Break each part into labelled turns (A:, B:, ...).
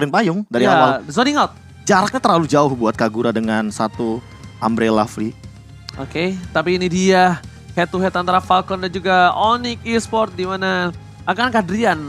A: sprint payung dari
B: Ya,
A: awal.
B: zoning out.
A: Jaraknya terlalu jauh buat Kagura dengan satu Umbrella free.
B: Oke, tapi ini dia head to head antara Falcon dan juga Onyx Esports di mana akan Kadrian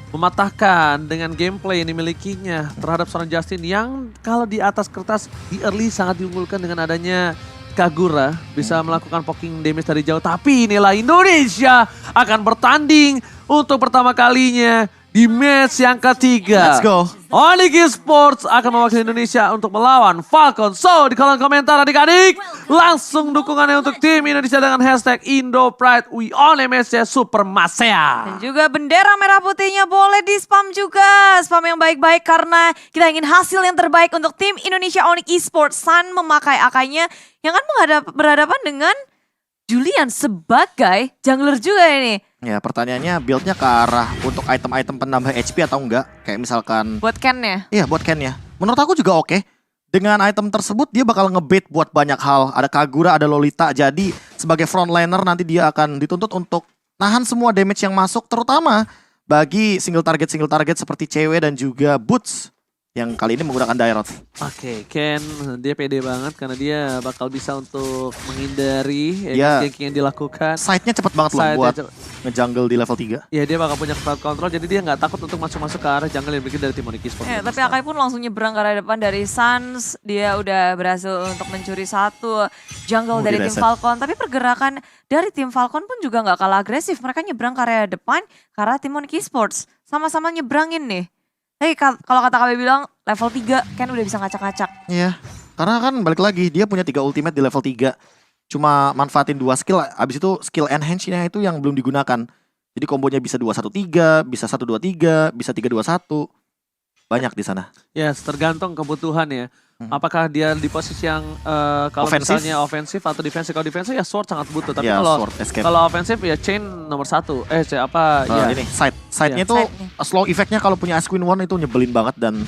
B: mematahkan dengan gameplay yang dimilikinya terhadap seorang Justin yang kalau di atas kertas di early sangat diunggulkan dengan adanya Kagura bisa melakukan poking damage dari jauh. Tapi inilah Indonesia akan bertanding untuk pertama kalinya di match yang ketiga.
A: Let's go.
B: Onyx Esports akan mewakili Indonesia untuk melawan Falcon. So, di kolom komentar adik-adik, langsung dukungannya untuk tim Indonesia dengan hashtag IndoPride. We on MSC Supermasea.
C: Dan juga bendera merah putihnya boleh di spam juga. Spam yang baik-baik karena kita ingin hasil yang terbaik untuk tim Indonesia Onyx Esports. Sun memakai akainya yang kan berhadapan dengan Julian sebagai jungler juga ini.
A: Ya pertanyaannya build-nya ke arah untuk item-item penambah HP atau enggak? Kayak misalkan,
C: Buat Ken-nya.
A: iya buat Ken ya. Menurut aku juga oke. Dengan item tersebut dia bakal ngebait buat banyak hal. Ada Kagura, ada Lolita. Jadi sebagai frontliner nanti dia akan dituntut untuk nahan semua damage yang masuk. Terutama bagi single target seperti cewek dan juga Boots. Yang kali ini menggunakan Dairot.
B: Oke, Ken dia pede banget karena dia bakal bisa untuk menghindari
A: Ya.
B: ganking yang dilakukan.
A: Side-nya cepet banget loh
B: Side-nya
A: buat
B: cepet.
A: ngejungle di level 3.
B: Ya dia bakal punya crowd control jadi dia nggak takut untuk masuk-masuk ke arah jungle yang bikin dari tim Onyx Esports.
C: Tapi Akai pun langsung nyebrang ke arah depan dari Suns. Dia udah berhasil untuk mencuri satu jungle dari tim
A: direset.
C: Falcon. Tapi pergerakan dari tim Falcon pun juga nggak kalah agresif. Mereka nyebrang ke area depan ke arah tim Onyx Esports. Sama-sama nyebrangin nih. Tapi kalau kata KB bilang level 3 kan udah bisa ngacak-ngacak.
A: Iya, karena kan balik lagi dia punya 3 ultimate di level 3. Cuma manfaatin 2 skill, abis itu skill enhance-nya itu yang belum digunakan. Jadi kombonya bisa 2-1-3, bisa 1-2-3, bisa 3-2-1. Banyak di sana.
B: Ya tergantung kebutuhan ya. Apakah dia di posisi yang kalau
A: Offensif?
B: misalnya ofensif atau defensif? Kalau defensif ya sword sangat butuh. Tapi
A: Ya,
B: kalau
A: sword escape.
B: kalau ofensif ya chain nomor 1. Ya.
A: Ini side-nya
B: Iya.
A: itu
C: Side-nya.
A: slow effect-nya kalau punya Ice Queen One itu nyebelin banget dan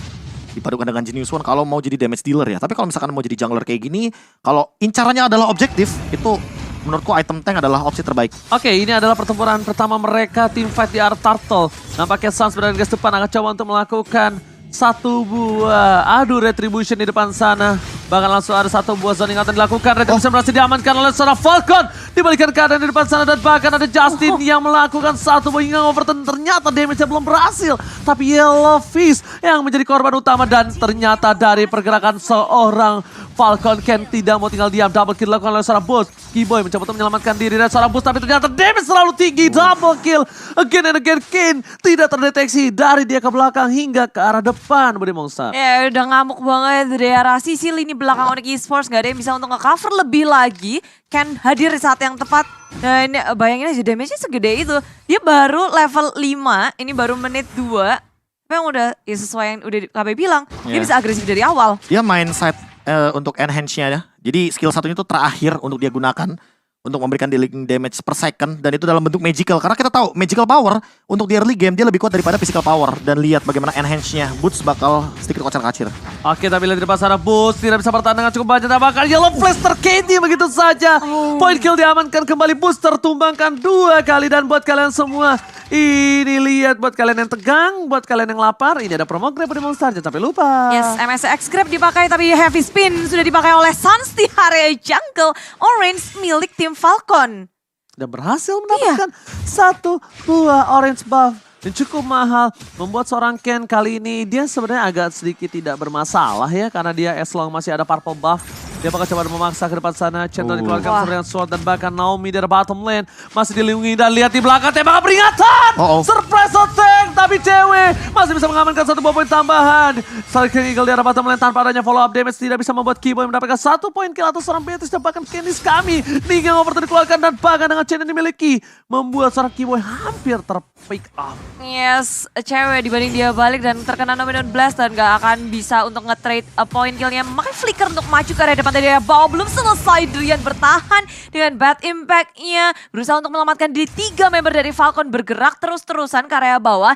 A: dipadukan dengan Genius One kalau mau jadi damage dealer ya. Tapi kalau misalkan mau jadi jungler kayak gini, kalau incarannya adalah objektif, itu menurutku item tank adalah opsi terbaik.
B: Oke, ini adalah pertempuran pertama mereka tim fight di arah Turtle. Nampaknya Suns berada di garis depan akan coba untuk melakukan satu buah retribution di depan sana. Bahkan langsung ada satu buah zoning out yang dilakukan. Retribution berhasil diamankan oleh seorang Falcon. Dibalikan keadaan di depan sana dan bahkan ada Justin yang melakukan satu buah hingga overturn. Ternyata damage-nya belum berhasil. Tapi Yellow Fist yang menjadi korban utama dan ternyata dari pergerakan seorang Falcon Ken tidak mau tinggal diam. Double kill dilakukan oleh seorang Boost. Keyboy mencoba untuk menyelamatkan diri dari seorang Boost tapi ternyata damage terlalu tinggi. Double kill again and again. Ken tidak terdeteksi dari dia ke belakang hingga ke arah depan. Budi Monster.
C: Ya udah ngamuk banget dari arah sisi lini belakang Onyx Esports. Gak ada yang bisa untuk nge-cover lebih lagi. Ken hadir di saat yang tepat. Dan bayangin aja damage-nya segede itu. Dia baru level 5. Ini baru menit 2. Tapi yang udah ya sesuai yang udah KB bilang. Dia
A: Yeah.
C: bisa agresif dari awal.
A: Dia main side untuk enhance-nya ya. Jadi skill satunya itu terakhir untuk dia gunakan untuk memberikan dealing damage per second dan itu dalam bentuk magical karena kita tahu magical power untuk di early game dia lebih kuat daripada physical power dan lihat bagaimana enhance-nya Boots bakal sedikit kocar-kacir.
B: Oke, tapi lihat di depan sana Boost tidak bisa bertahan dengan cukup banyak. Bahkan Yellow Flash terkedi begitu saja. Point kill diamankan kembali. Boost tertumbangkan 2 kali. Dan buat kalian semua, ini lihat buat kalian yang tegang, buat kalian yang lapar, ini ada promo grab di Monster. Jangan sampai lupa.
C: Yes, MSX Grab dipakai tapi Heavy Spin sudah dipakai oleh Suns di area jungle orange milik tim Falcon.
B: Dan berhasil mendapatkan satu buah orange buff. Dan cukup mahal, membuat seorang Ken kali ini dia sebenarnya agak sedikit tidak bermasalah ya. Karena dia as long masih ada purple buff. Dia bakal coba memaksa ke depan sana. Chandler dikeluarkan dengan sword dan bahkan Naomi dari bottom lane. Masih dilindungi dan lihat di belakang tembakan peringatan. Surprise attack tapi cewek masih bisa mengamankan satu buah poin tambahan. Striking Eagle di arah bottom lane tanpa adanya follow up damage. Tidak bisa membuat Keyboy mendapatkan satu poin kill atau seorang Beatrice dan bahkan Candice kami. Ning yang overturn dikeluarkan dan bahkan dengan chain yang dimiliki. Membuat seorang Keyboy hampir terpick up.
C: Yes, cewek dibanding dia balik dan terkena Nomination Blast dan gak akan bisa untuk nge-trade point killnya. Makanya Flicker untuk maju ke area depan dari area bawah. Belum selesai, Drian bertahan dengan bad impact-nya. Berusaha untuk menyelamatkan diri. 3 member dari Falcon bergerak terus-terusan ke area bawah.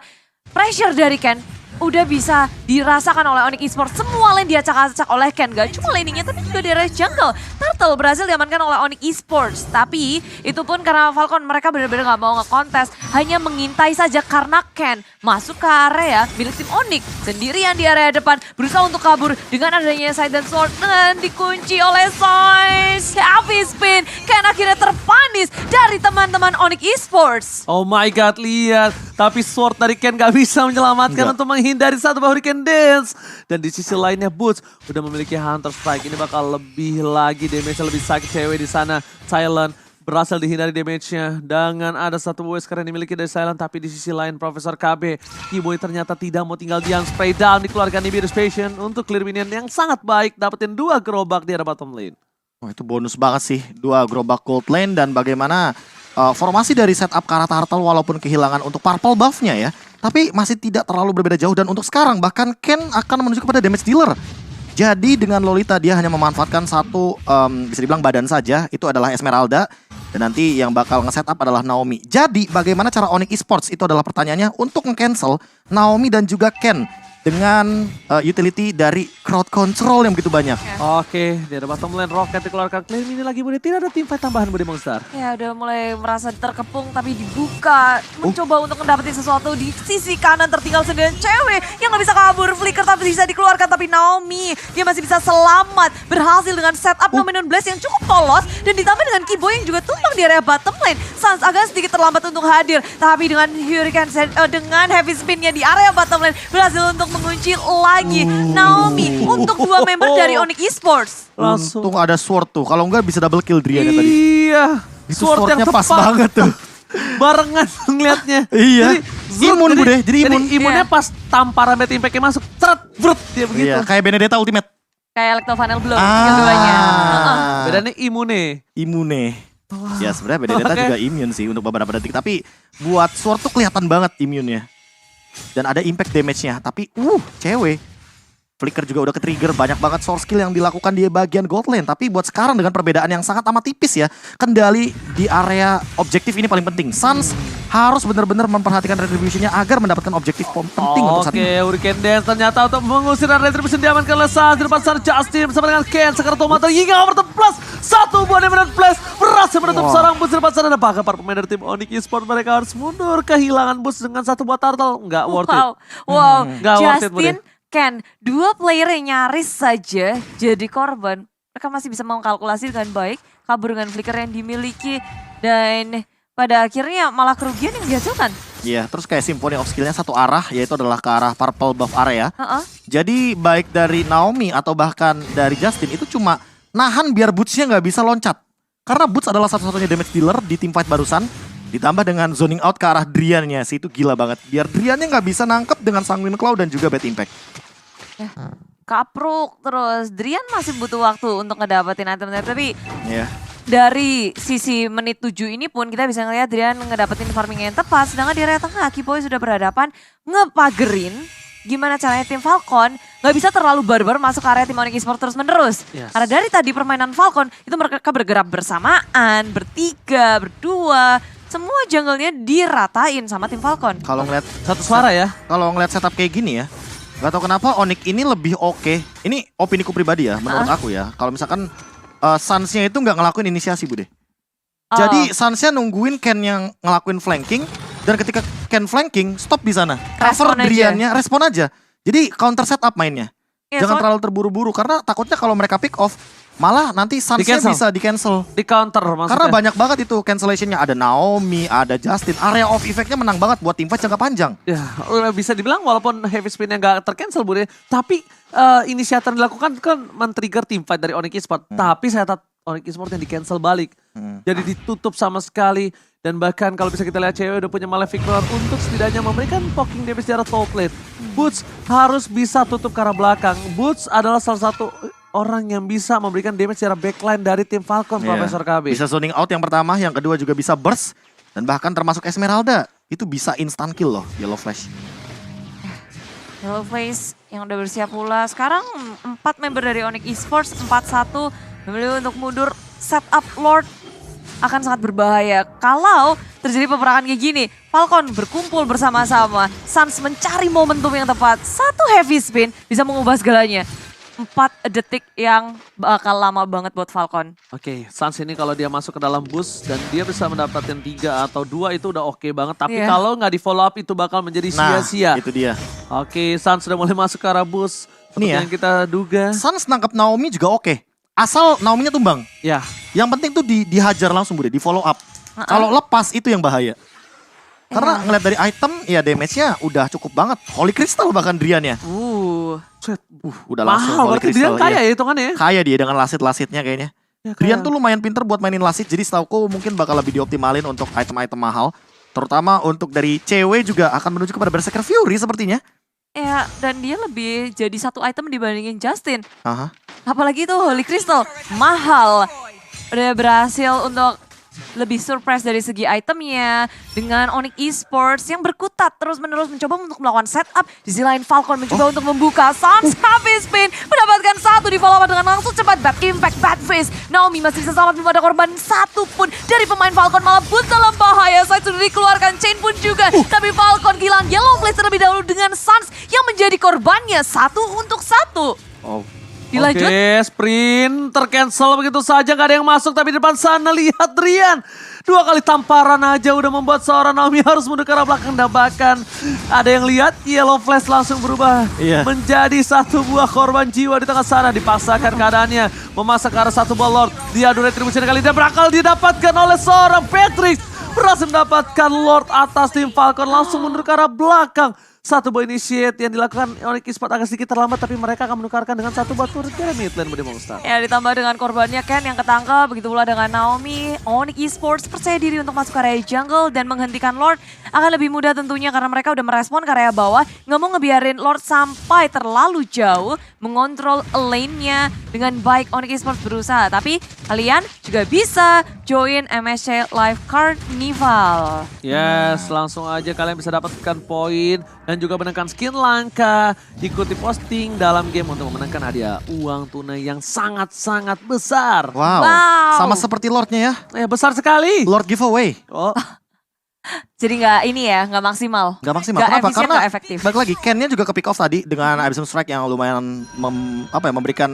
C: Pressure dari Ken udah bisa dirasakan oleh Onyx Esports. Semua lane diacak-acak oleh Ken. Gak cuma laningnya tapi juga di area jungle. Turtle berhasil diamankan oleh Onyx Esports. Tapi itu pun karena Falcon mereka benar-benar gak mau nge-contest. Hanya mengintai saja karena Ken masuk ke area milik tim Onyx. Sendirian di area depan berusaha untuk kabur dengan adanya Silent Sword. Dan dikunci oleh Sois. Heavy spin. Ken akhirnya terpanis dari teman-teman Onyx Esports.
B: Oh my god, lihat. Tapi sword dari Ken gak bisa menyelamatkan untuk menghindari satu Hurricane Dance. Dan di sisi lainnya Boots udah memiliki Hunter Strike. Ini bakal lebih lagi damage-nya lebih sakit cewek di sana. Silent berhasil dihindari damage-nya dengan ada satu Wesker yang dimiliki dari Silent. Tapi di sisi lain Profesor KB, Keyboy ternyata tidak mau tinggal diam. Spray down dikeluarkan di Beerus Passion untuk clear minion yang sangat baik. Dapetin 2 gerobak di area bottom lane.
A: Oh, itu bonus banget sih, 2 gerobak gold lane dan bagaimana formasi dari setup Kara Turtle walaupun kehilangan untuk purple buff-nya ya. Tapi masih tidak terlalu berbeda jauh dan untuk sekarang bahkan Ken akan menuju kepada damage dealer. Jadi dengan Lolita dia hanya memanfaatkan satu bisa dibilang badan saja, itu adalah Esmeralda. Dan nanti yang bakal nge-setup adalah Naomi. Jadi bagaimana cara Onyx Esports itu adalah pertanyaannya untuk nge-cancel Naomi dan juga Ken dengan utility dari crowd control yang begitu banyak.
B: Oke, di ada bottom lane Rocket dikeluarkan clear ini lagi Bude. Tidak ada teamfight tambahan Bude Monster.
C: Ya udah mulai merasa terkepung tapi dibuka. Mencoba untuk mendapatkan sesuatu di sisi kanan tertinggal sendirian cewek yang gak bisa kabur. Flicker tapi bisa dikeluarkan tapi Naomi dia masih bisa selamat. Berhasil dengan setup Nominun Blast yang cukup polos. Dan ditambah dengan Keyboy yang juga tumbang di area bottom lane. Sans agak sedikit terlambat untuk hadir. Tapi dengan Hurricane dengan heavy spinnya di area bottom lane berhasil untuk mengunci lagi Naomi untuk 2 member dari Onyx Esports.
B: Langsung.
A: Untung ada sword tuh, kalau enggak bisa double kill Drian tadi.
B: Iya,
A: Itu
B: sword yang
A: swordnya pas
B: tepat.
A: banget tuh.
B: Barengan ngeliatnya.
A: Iya. Imun, Bude, jadi imun.
B: Imunnya
C: Iya.
B: pas tamparan Bad Impact-nya masuk, ceret, brut, dia begitu.
A: Iya, kayak Benedetta Ultimate.
C: Kayak Electovanel belum keduanya.
B: Bedanya imune.
A: Imune. Ya sebenarnya Benedetta
B: Oke.
A: juga immune sih untuk beberapa detik. Tapi buat sword tuh kelihatan banget immune-nya. Dan ada impact damage-nya. Tapi cewek. Flicker juga udah ke-trigger, banyak banget source skill yang dilakukan di bagian gold lane. Tapi buat sekarang dengan perbedaan yang sangat amat tipis ya, kendali di area objektif ini paling penting. Suns harus benar-benar memperhatikan retribution-nya agar mendapatkan objektif penting untuk saat
B: Oke,
A: ini.
B: Hurricane Dance ternyata untuk mengusir dan retribution diamankan oleh Suns. Di depan sana Justin bersama dengan Ken. Sekarang Tomato hingga over plus. 1 buah Diamond Flash berhasil menutup seorang boost di depan sana. Dan bahkan para pemain dari tim Onyx Esports mereka harus mundur. Kehilangan boost dengan 1 buah turtle. Nggak worth it.
C: Wow,
B: Nggak worth it, Bude.
C: Justin, Ken, 2 player yang nyaris saja jadi korban. Mereka masih bisa mengkalkulasi dengan baik, kabur dengan flicker yang dimiliki. Dan pada akhirnya malah kerugian yang dihasilkan.
A: Iya, terus kayak Symphony of Skill-nya satu arah, yaitu adalah ke arah purple buff area. Jadi baik dari Naomi atau bahkan dari Justin itu cuma nahan biar Boots-nya nggak bisa loncat. Karena Boots adalah satu-satunya damage dealer di team fight barusan. Ditambah dengan zoning out ke arah Drian-nya sih, itu gila banget. Biar Drian-nya nggak bisa nangkep dengan Sanguine Claw dan juga Bad Impact.
C: Kapruk terus. Drian masih butuh waktu untuk ngedapetin item-item. Tapi
A: Iya.
C: dari sisi menit 7 ini pun kita bisa ngeliat Drian ngedapetin farming yang tepat. Sedangkan di area tengah Keyboy sudah berhadapan ngepagerin gimana caranya tim Falcon gak bisa terlalu barbar masuk ke area tim Onyx Esports terus menerus.
B: Yes.
C: Karena dari tadi permainan Falcon itu mereka bergerak bersamaan, bertiga, berdua. Semua jungle-nya diratain sama tim Falcon.
A: Kalau ngeliat
B: Satu suara ya.
A: kalau ngeliat setup kayak gini ya, gak tau kenapa Onyx ini lebih oke. Ini opiniku pribadi ya, menurut aku ya. Kalau misalkan Suns-nya itu nggak ngelakuin inisiasi, Bude. Jadi Suns-nya nungguin Ken yang ngelakuin flanking, dan ketika Ken flanking, stop di sana.
C: Respon
A: Cover
C: aja.
A: Drian-nya, respon aja. Jadi counter setup mainnya.
C: Iya,
A: Jangan terlalu terburu-buru, karena takutnya kalau mereka pick off, malah nanti Suns-nya
B: Di-cancel.
A: bisa di-cancel.
B: Di counter maksudnya.
A: Karena banyak banget itu cancellation-nya. Ada Naomi, ada Justin. Area of effect-nya menang banget buat team fight jangka panjang.
B: Ya, bisa dibilang walaupun heavy spin-nya nggak tercancel Bude, tapi inisiator yang dilakukan kan men-trigger team fight dari Onyx Esports. Tapi saya lihat Onyx Esports yang di-cancel balik. Jadi ditutup sama sekali. Dan bahkan kalau bisa kita lihat cewek udah punya Malefic Roar untuk setidaknya memberikan poking damage di arah top lane. Boots harus bisa tutup ke arah belakang. Boots adalah salah satu orang yang bisa memberikan damage di arah backline dari tim Falcon,
A: Iya.
B: Profesor KB.
A: Bisa zoning out yang pertama, yang kedua juga bisa burst. Dan bahkan termasuk Esmeralda. Itu bisa instant kill loh, Yellow Flash.
C: Yellow Face yang udah bersiap pula. Sekarang 4 member dari Onyx Esports, 4-1 memilih untuk mundur. Setup Lord akan sangat berbahaya. Kalau terjadi peperangan kayak gini, Falcon berkumpul bersama-sama. Suns mencari momentum yang tepat. Satu heavy spin bisa mengubah segalanya. 4 detik yang bakal lama banget buat Falcon.
B: Oke, Suns ini kalau dia masuk ke dalam bus dan dia bisa mendapatkan 3 atau 2 itu udah oke banget. Tapi
C: Iya.
B: kalau nggak di follow up itu bakal menjadi
A: Nah,
B: sia-sia.
A: itu dia.
B: Oke, Suns sudah mulai masuk ke arah bus. Seperti
A: Nih ya.
B: yang kita duga.
A: Suns nangkep Naomi juga oke. Asal Naominya tumbang.
B: Ya,
A: Yang penting tuh dihajar langsung Bude, di follow up. Kalau lepas itu yang bahaya. Karena ngeliat dari item, ya damage-nya udah cukup banget. Holy Crystal bahkan Drian ya.
B: set.
A: Udah langsung
B: Mahal,
A: Holy
B: berarti dia
A: Crystal.
B: kaya
A: iya.
B: ya hitungannya ya.
A: Kaya dia dengan lasit-lasitnya kayaknya.
B: Ya,
A: Drian
B: kaya.
A: tuh lumayan pinter buat mainin lasit, jadi setauku mungkin bakal lebih dioptimalin untuk item-item mahal. Terutama untuk dari cewek juga akan menuju kepada Berserker Fury sepertinya.
C: Ya, dan dia lebih jadi satu item dibandingin Justin.
A: Aha.
C: Apalagi itu Holy Crystal, mahal. Udah berhasil untuk lebih surprise dari segi itemnya. Dengan Onyx Esports yang berkutat terus-menerus mencoba untuk melakukan setup. Di sisi lain Falcon mencoba untuk membuka. Suns habis spin, mendapatkan 1 di follow up dengan langsung cepat. Bad impact, bad face. Naomi masih bisa selamat, belum ada korban 1 pun dari pemain Falcon. Malah Boots dalam bahaya, saya sudah dikeluarkan, Chain pun juga. Tapi Falcon kehilangan Yellow Flash terlebih dahulu dengan Suns yang menjadi korbannya 1 untuk 1.
A: Oh.
C: Dilanjut.
B: Oke, sprint tercancel begitu saja, gak ada yang masuk. Tapi di depan sana lihat Drian. 2 kali tamparan aja udah membuat seorang Naomi harus mundur ke arah belakang. Dan bahkan ada yang lihat Yellow Flash langsung berubah
A: Iya.
B: menjadi 1 buah korban jiwa di tengah sana. Dipaksakan keadaannya, memasak ke arah 1 buah Lord. Diadu retribution kali dan berakal didapatkan oleh seorang Patrick. Berhasil mendapatkan Lord atas tim Falcon, langsung mundur ke arah belakang. 1 buah initiate yang dilakukan Onyx Esports agak sedikit terlambat, tapi mereka akan menukarkan dengan 1 buah turret dari mid lane Budi Monster.
C: Ya, ditambah dengan korbannya Ken yang ketangkap, begitu pula dengan Naomi. Onyx Esports percaya diri untuk masuk ke area jungle dan menghentikan Lord akan lebih mudah tentunya karena mereka udah merespon ke area bawah. Nggak mau ngebiarin Lord sampai terlalu jauh, mengontrol lane-nya dengan baik. Onyx Esports berusaha, tapi kalian juga bisa join MSC Live Carnival.
B: Yes, langsung aja kalian bisa dapatkan poin dan juga menangkan skin langka. Ikuti posting dalam game untuk memenangkan hadiah uang tunai yang sangat-sangat besar.
A: Wow.
C: Wow.
A: Sama seperti Lordnya ya.
B: Besar sekali.
A: Lord giveaway.
B: Oh,
C: Jadi nggak ini ya, nggak maksimal.
A: Gak maksimal.
C: Nggak
A: Kenapa?
C: efisien,
A: Karena
C: nggak efektif.
A: balik lagi Ken-nya juga ke pick off tadi dengan Abyssal Strike yang lumayan memberikan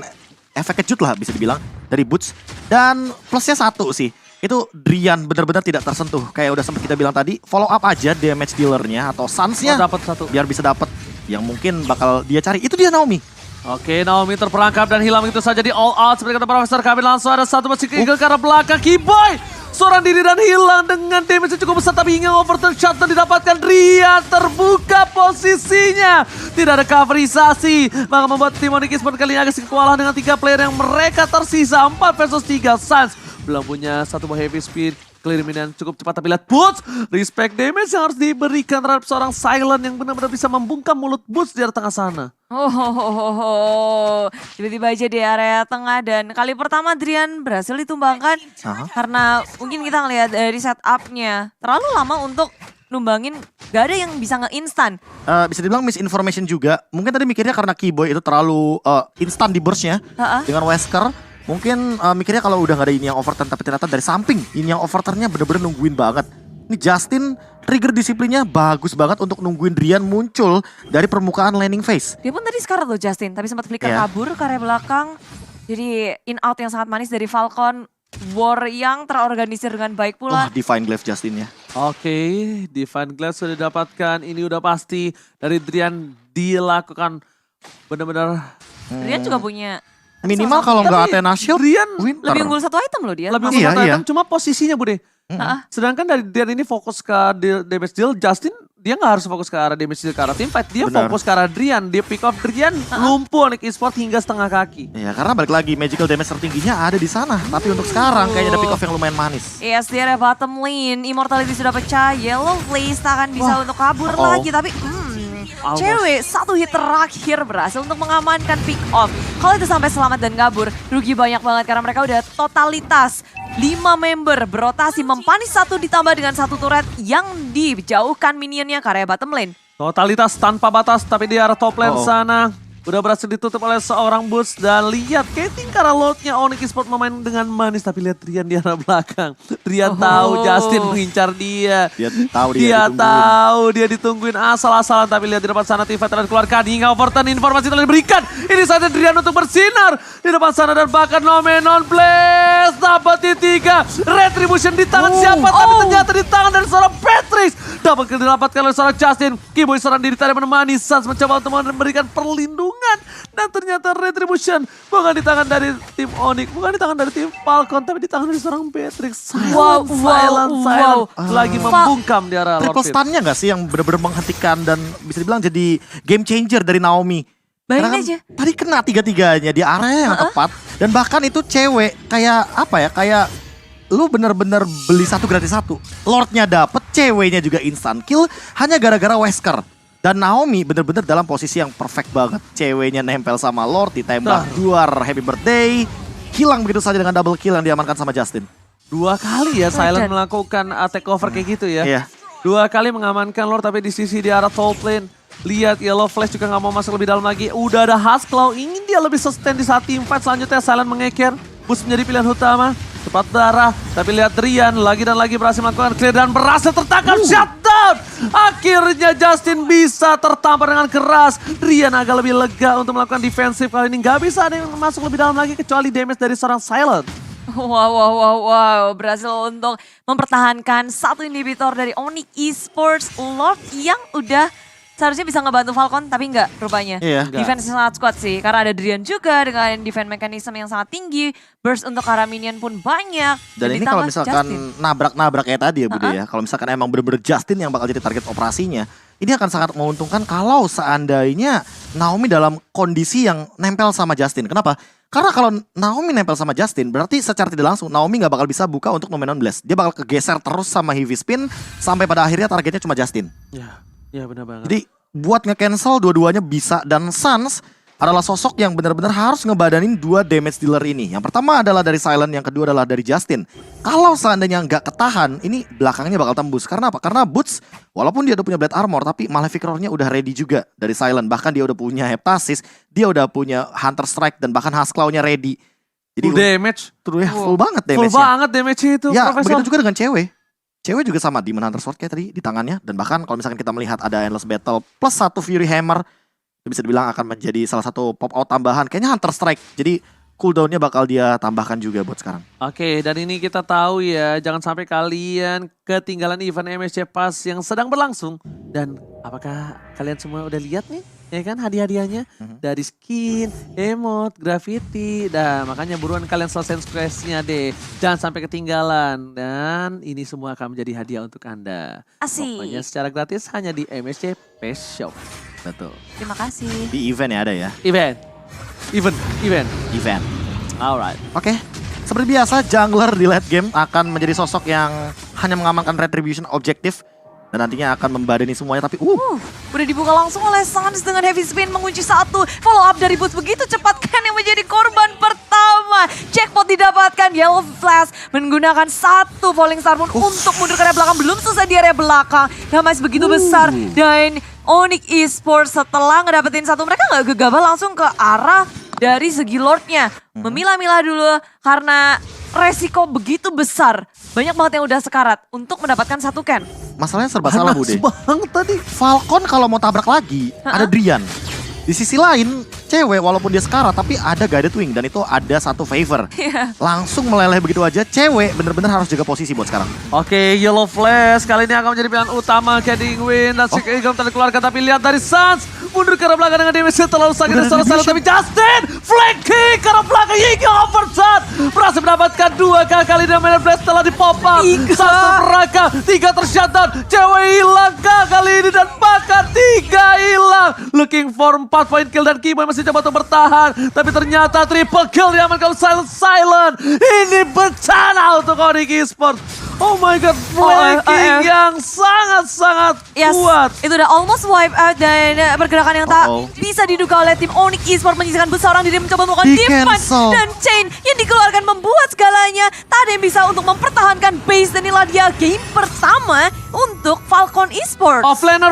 A: efek kejut lah bisa dibilang dari Boots. Dan plusnya 1 sih. Itu Drian benar-benar tidak tersentuh. Kayak udah sempat kita bilang tadi, follow up aja damage dealernya atau Suns-nya.
B: dapat 1.
A: Biar bisa dapat yang mungkin bakal dia cari. Itu dia Naomi.
B: Oke, Naomi terperangkap dan hilang begitu saja di all out. Seperti kata Profesor Kabin, langsung ada 1 masih ke arah belakang. Keyboy seorang diri dan hilang dengan damage yang cukup besar. Tapi hingga overturn shutdown didapatkan Drian. Terbuka posisinya. Tidak ada coverisasi. Maka membuat tim Onyx Esports kali ini agak sedikit kewalahan dengan 3 player yang mereka tersisa. 4 versus 3 Suns. Belum punya 1 buah heavy speed. Clear minion cukup cepat, tapi lihat Boots. Respect damage yang harus diberikan terhadap seorang Silent yang benar-benar bisa membungkam mulut Boots di tengah sana.
C: Tiba-tiba aja di area tengah dan kali pertama Drian berhasil ditumbangkan.
A: Aha.
C: Karena mungkin kita ngelihat dari setupnya terlalu lama untuk numbangin, gak ada yang bisa nge-instan.
A: Bisa dibilang misinformation juga. Mungkin tadi mikirnya karena Keyboy itu terlalu instan di burstnya. Dengan Wesker. Mungkin mikirnya kalau udah gak ada ini yang overturn, tapi ternyata dari samping ini yang overturnnya bener-bener nungguin banget. Ini Justin trigger disiplinnya bagus banget untuk nungguin Drian muncul dari permukaan landing phase.
C: Dia pun tadi sekarat loh Justin, tapi sempat flicker
A: Iya.
C: kabur ke area belakang. Jadi in out yang sangat manis dari Falcon. War yang terorganisir dengan baik
A: Wah,
C: pula.
A: Divine Glaive Justin ya.
B: Oke, Divine Glass sudah didapatkan. Ini udah pasti dari Drian dilakukan benar-benar
C: Drian juga punya
A: Minimal kalau nggak
B: Tapi
A: Athena Shield,
B: Drian
A: Winter.
C: lebih unggul 1 item loh dia.
B: lebih
A: Iya,
B: unggul
A: iya.
B: item, cuma posisinya Bude. Sedangkan dari Drian ini fokus ke damage deal, Justin dia nggak harus fokus ke arah damage deal ke arah teamfight. Dia
A: Benar.
B: fokus ke arah Drian, dia pick off Drian, lumpuh Onyx Esports hingga setengah kaki.
A: Ya karena balik lagi magical damage tertingginya ada di sana. Tapi untuk sekarang kayaknya ada pick off yang lumayan manis.
C: Yes, di area bottom lane, Immortality sudah pecah, Yellow Blaze tak akan bisa untuk kabur
A: Uh-oh.
C: lagi, tapi
B: Almost.
C: cewek 1 hit terakhir berhasil untuk mengamankan pick off. Kalau itu sampai selamat dan kabur, rugi banyak banget karena mereka udah totalitas 5 member berotasi mempanis 1 ditambah dengan 1 turret yang dijauhkan minionnya ke area bottom lane.
B: Totalitas tanpa batas, tapi di arah top lane
A: Oh.
B: sana. Udah berhasil ditutup oleh seorang Boots. Dan lihat Kating karena loadnya Onyx Esports memain dengan manis. Tapi lihat Drian di arah belakang. Drian tahu Justin mengincar dia.
A: Dia tahu
B: Dia
A: ditungguin.
B: tahu dia ditungguin asal-asalan. Tapi lihat di depan sana Tifa telah dikeluarkan. Hingga Overton informasi telah diberikan. Ini saatnya Drian untuk bersinar. Di depan sana dan bahkan Nomenon Blaze. Dapat di 3. Retribution di tangan siapa? Tapi ternyata di tangan dari seorang Patrick. Dapat didapatkan oleh seorang Justin. Keyboy seorang diri tadi menemani Sans mencoba untuk memberikan perlindungan. Dan ternyata Retribution bukan di tangan dari tim Onyx, bukan di tangan dari tim Falcon, tapi di tangan dari seorang Patrick. Silent. Lagi membungkam di arah
A: Triple
B: Lord Phil.
A: stun-nya gak sih yang benar-benar menghentikan dan bisa dibilang jadi game changer dari Naomi.
C: Bayangin
A: Karena
C: aja.
A: tadi kena tiga-tiganya di area yang tepat. Dan bahkan itu cewek kayak apa ya, kayak lu bener-bener beli satu gratis satu. Lordnya dapet, ceweknya juga instant kill hanya gara-gara Wesker. Dan Naomi bener-bener dalam posisi yang perfect banget. Ceweknya nempel sama Lord, ditembak duar happy birthday. Hilang begitu saja dengan double kill yang diamankan sama Justin.
B: 2 kali ya Silent
C: Dan-
B: melakukan takeover kayak gitu ya.
A: Iya.
B: 2 kali mengamankan Lord tapi di sisi di arah top lane. Lihat Yellow Flash juga nggak mau masuk lebih dalam lagi. Udah ada Husklaw, ingin dia lebih sustain di saat team fight. Selanjutnya Silent mengeker. Boost menjadi pilihan utama. Cepat darah, tapi lihat Drian lagi dan lagi berhasil melakukan clear dan berhasil tertangkap shutdown. Akhirnya Justin bisa tertampar dengan keras. Drian agak lebih lega untuk melakukan defensif kali ini. Gak bisa ada yang masuk lebih dalam lagi kecuali damage dari seorang Silent.
C: Wow. Berhasil untuk mempertahankan satu inhibitor dari Onyx Esports. Lord yang udah seharusnya bisa ngebantu Falcon, tapi enggak rupanya.
A: Iya.
C: Defense sangat kuat sih, karena ada Drian juga dengan defense mechanism yang sangat tinggi. Burst untuk arah minion pun banyak.
A: Dan ini
C: ditambah
A: kalau misalkan
C: Justin.
A: nabrak-nabrak kayak tadi ya Bude ya. Kalau misalkan emang bener-bener Justin yang bakal jadi target operasinya. Ini akan sangat menguntungkan kalau seandainya Naomi dalam kondisi yang nempel sama Justin. Kenapa? Karena kalau Naomi nempel sama Justin, berarti secara tidak langsung Naomi nggak bakal bisa buka untuk Nomenon Blast. Dia bakal kegeser terus sama Heavy Spin sampai pada akhirnya targetnya cuma Justin.
B: Ya benar banget.
A: Jadi buat nge-cancel dua-duanya bisa, dan Sans adalah sosok yang benar-benar harus ngebadanin 2 damage dealer ini. Yang pertama adalah dari Silent, yang kedua adalah dari Justin. Kalau seandainya nggak ketahan, ini belakangnya bakal tembus. Karena apa? Karena Boots, walaupun dia udah punya Blade Armor, tapi Malefic Roar-nya udah ready juga dari Silent. Bahkan dia udah punya Heptasis, dia udah punya Hunter Strike, dan bahkan Husklaw-nya ready. Jadi
B: Full damage.
A: full banget
B: Full
A: damage-nya.
B: banget damage itu,
A: Ya,
B: Profesor.
A: begitu juga dengan cewek. Cewek juga sama Demon Hunter Sword kayak tadi di tangannya. Dan bahkan kalau misalkan kita melihat ada Endless Battle plus 1 Fury Hammer, itu bisa dibilang akan menjadi salah satu pop out tambahan. Kayaknya Hunter Strike. Jadi cooldown-nya bakal dia tambahkan juga buat sekarang.
B: Oke, dan ini kita tahu ya, jangan sampai kalian ketinggalan event MSC Pass yang sedang berlangsung. Dan apakah kalian semua udah lihat nih? Ya kan hadiah-hadiahnya dari skin, emote, graffiti. Dan makanya buruan kalian selesaiin quest-nya deh. Jangan sampai ketinggalan. Dan ini semua akan menjadi hadiah untuk Anda.
C: Asik.
B: Pokoknya secara gratis hanya di MSC Pass Shop.
A: Betul.
C: Terima kasih.
A: Di event ya ada ya.
B: Event.
A: Event.
B: Alright.
A: Oke. Seperti biasa jungler di late game akan menjadi sosok yang hanya mengamankan retribution objektif. Dan nantinya akan membadani semuanya, tapi
C: Udah dibuka langsung oleh Sans dengan heavy spin mengunci satu. Follow up dari Boots begitu cepat kan yang menjadi korban pertama. Jackpot didapatkan, Yellow Flash menggunakan satu Falling Star Moon untuk mundur ke area belakang. Belum selesai di area belakang. Damage begitu besar. Dan Onyx Esports setelah ngedapetin satu, mereka nggak gegabah langsung ke arah dari segi Lordnya. Memilah-milah dulu karena resiko begitu besar. Banyak banget yang udah sekarat untuk mendapatkan satu can.
A: masalahnya serba salah Bude.
B: banget tadi.
A: Falcon kalau mau tabrak lagi ada Drian. Di sisi lain cewek walaupun dia sekarat tapi ada guided wing dan itu ada satu favor. Langsung meleleh begitu aja, cewek bener-bener harus jaga posisi buat sekarang.
B: Oke, Yellow Flash kali ini akan menjadi pilihan utama Kidding Win dan Sick Eagle telah dikeluarkan, tapi lihat dari Sans mundur ke arah belakang dengan damage terlalu sakit dan salah tapi Justin flank kick ke arah belakang hingga overshot berhasil mendapatkan 2 kali dan Main Blast telah dipop up. Sans terperangkap, 3 tershutdown, cewek hilang kali ini dan bahkan 3 hilang. Looking for 4 point kill dan Keyboy masih coba untuk bertahan, tapi ternyata triple kill diamankan Silent. Ini bencana untuk Onyx Esports. Oh my god, flanking yang sangat-sangat kuat.
C: Itu udah almost wipe out dan pergerakan yang tak bisa diduga oleh tim Onyx Esports menyisakan besar orang diri mencoba melakukan defense dan chain yang dikeluarkan membuat segalanya tak ada yang bisa untuk mempertahankan base dan inilah dia game pertama untuk Falcon Esports.
B: Offlaner